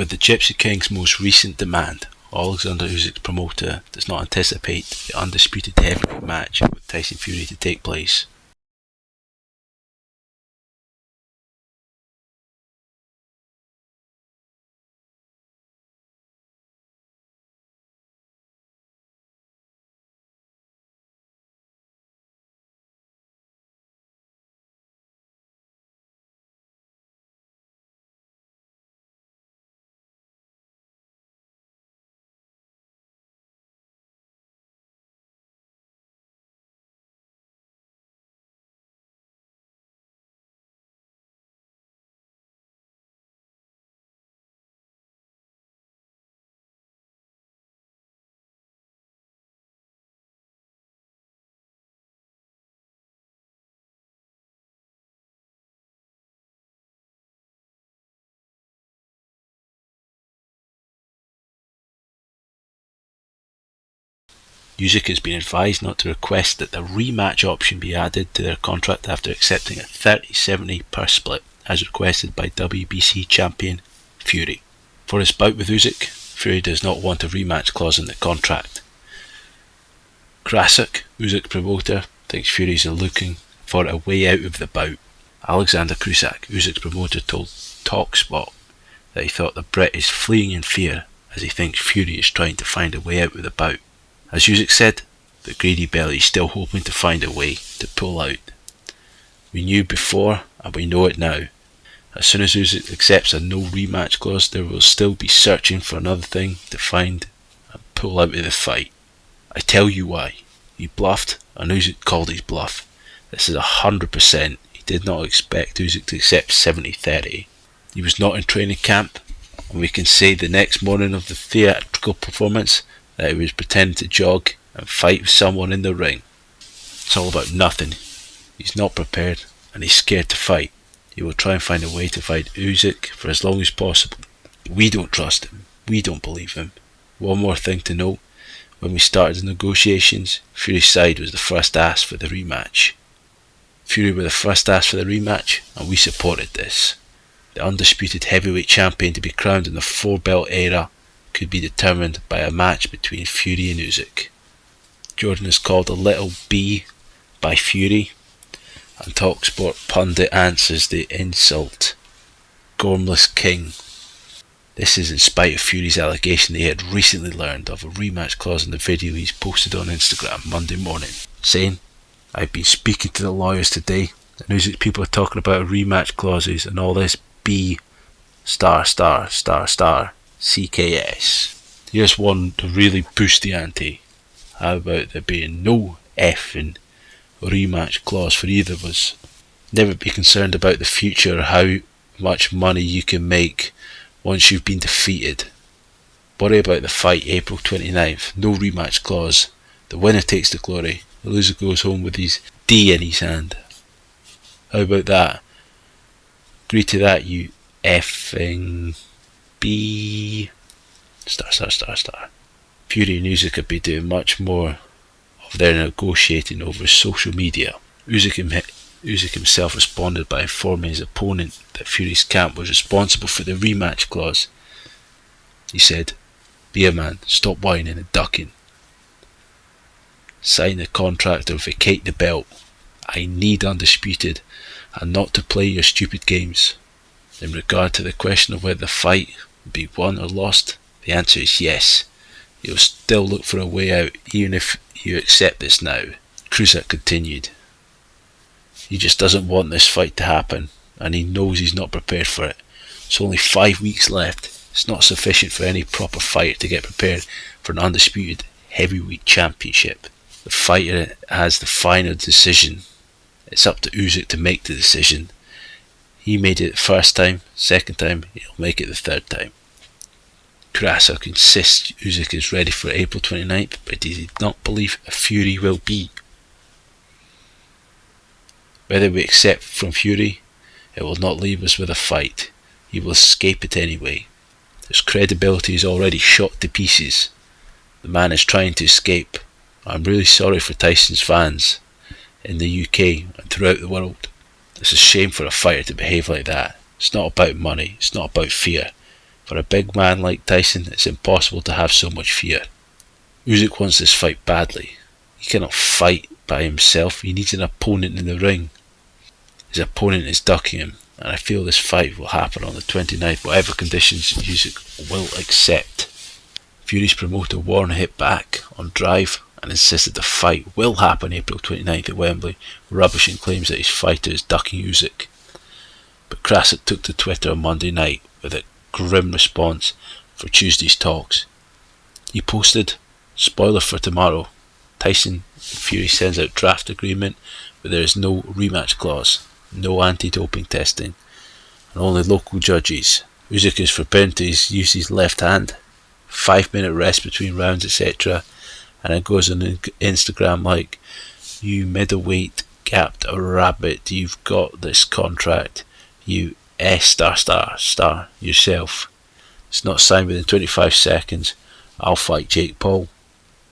With the Gypsy King's most recent demand, Alexander Usyk's promoter does not anticipate the undisputed heavyweight match with Tyson Fury to take place. Usyk has been advised not to request that the rematch option be added to their contract after accepting a 30-70 purse split as requested by WBC champion Fury. For his bout with Usyk, Fury does not want a rematch clause in the contract. Krasuk, Usyk's promoter, thinks Fury is looking for a way out of the bout. Alexander Krasuk, Usyk's promoter, told TalkSport that he thought the Brit is fleeing in fear as he thinks Fury is trying to find a way out of the bout. As Usyk said, the greedy belly is still hoping to find a way to pull out. We knew before and we know it now. As soon as Usyk accepts a no rematch clause, there will still be searching for another thing to find and pull out of the fight. I tell you why. He bluffed and Usyk called his bluff. This is 100%. He did not expect Usyk to accept 70-30. He was not in training camp, and we can say the next morning of the theatrical performance that he was pretending to jog and fight with someone in the ring. It's all about nothing. He's not prepared and he's scared to fight. He will try and find a way to fight Usyk for as long as possible. We don't trust him. We don't believe him. One more thing to note. When we started the negotiations, Fury's side was the first ask for the rematch. Fury were the first ask for the rematch and we supported this. The undisputed heavyweight champion to be crowned in the 4-belt era could be determined by a match between Fury and Usyk. Jordan is called a little B by Fury, and TalkSport pundit answers the insult. Gormless King. This is in spite of Fury's allegation that he had recently learned of a rematch clause in the video he's posted on Instagram Monday morning, saying, "I've been speaking to the lawyers today, and Usyk people are talking about rematch clauses and all this B CKS. Here's one to really boost the ante. How about there being no effing rematch clause for either of us? Never be concerned about the future or how much money you can make once you've been defeated. Worry about the fight April 29th. No rematch clause. The winner takes the glory. The loser goes home with his D in his hand. How about that? Agree to that, you effing B Fury and Usyk have been doing much more of their negotiating over social media. Usyk himself responded by informing his opponent that Fury's camp was responsible for the rematch clause. He said, "Be a man, stop whining and ducking. Sign the contract or vacate the belt. I need undisputed and not to play your stupid games." In regard to the question of whether the fight would be won or lost, the answer is yes. You'll still look for a way out even if you accept this now. Krasuk continued. He just doesn't want this fight to happen and he knows he's not prepared for it. It's only 5 weeks left. It's not sufficient for any proper fighter to get prepared for an undisputed heavyweight championship. The fighter has the final decision. It's up to Usyk to make the decision. He made it the first time, second time, he'll make it the third time. Krasuk insists Usyk is ready for April 29th, but he did not believe a Fury will be. Whether we accept from Fury, it will not leave us with a fight. He will escape it anyway. His credibility is already shot to pieces. The man is trying to escape. I'm really sorry for Tyson's fans in the UK and throughout the world. It's a shame for a fighter to behave like that. It's not about money, it's not about fear. For a big man like Tyson, it's impossible to have so much fear. Usyk wants this fight badly. He cannot fight by himself. He needs an opponent in the ring. His opponent is ducking him, and I feel this fight will happen on the 29th, whatever conditions Usyk will accept. Fury's promoter Warren hit back on Drive and insisted the fight will happen April 29th at Wembley, rubbishing claims that his fighter is ducking Usyk. But Krasik took to Twitter on Monday night with a grim response for Tuesday's talks. He posted, "Spoiler for tomorrow, Tyson Fury sends out draft agreement, but there is no rematch clause, no anti-doping testing, and only local judges. Usyk is forbidden to use his left hand. 5-minute rest between rounds, etc." And it goes on Instagram like, "You middleweight gapped a rabbit, you've got this contract. You yourself. It's not signed within 25 seconds. I'll fight Jake Paul."